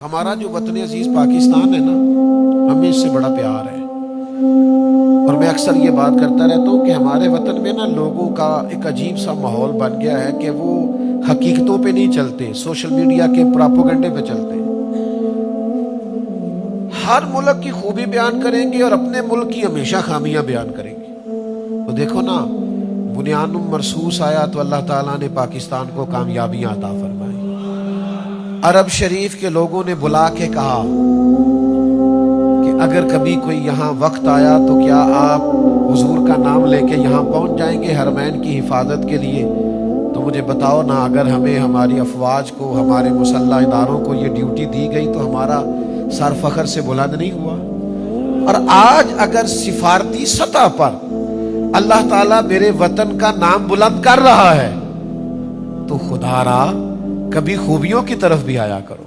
हमारा जो वतन अजीज पाकिस्तान है ना, हमें इससे बड़ा प्यार है। और मैं अक्सर ये बात करता रहता हूँ कि हमारे वतन में ना लोगों का एक अजीब सा माहौल बन गया है कि वो हकीकतों पे नहीं चलते, सोशल मीडिया के प्रोपेगेंडे पे चलते हैं। हर मुल्क की खूबी बयान करेंगे और अपने मुल्क की हमेशा खामियां बयान करेंगे। तो देखो ना, बुनियानुम मरसूस आया तो अल्लाह ताला ने पाकिस्तान को कामयाबियां अता फरमाई। अरब शरीफ के लोगों ने बुला के कहा कि अगर कभी कोई यहाँ वक्त आया तो क्या आप हुजूर का नाम लेके यहाँ पहुंच जाएंगे हरमैन की हिफाजत के लिए? तो मुझे बताओ ना, अगर हमें हमारी अफवाज को, हमारे मुसल्लह इदारों को ये ड्यूटी दी गई तो हमारा सर फखर से बुलंद नहीं हुआ? और आज अगर सिफारती सतह पर अल्लाह ताला मेरे वतन का नाम बुलंद कर रहा है तो खुदारा कभी खूबियों की तरफ भी आया करो।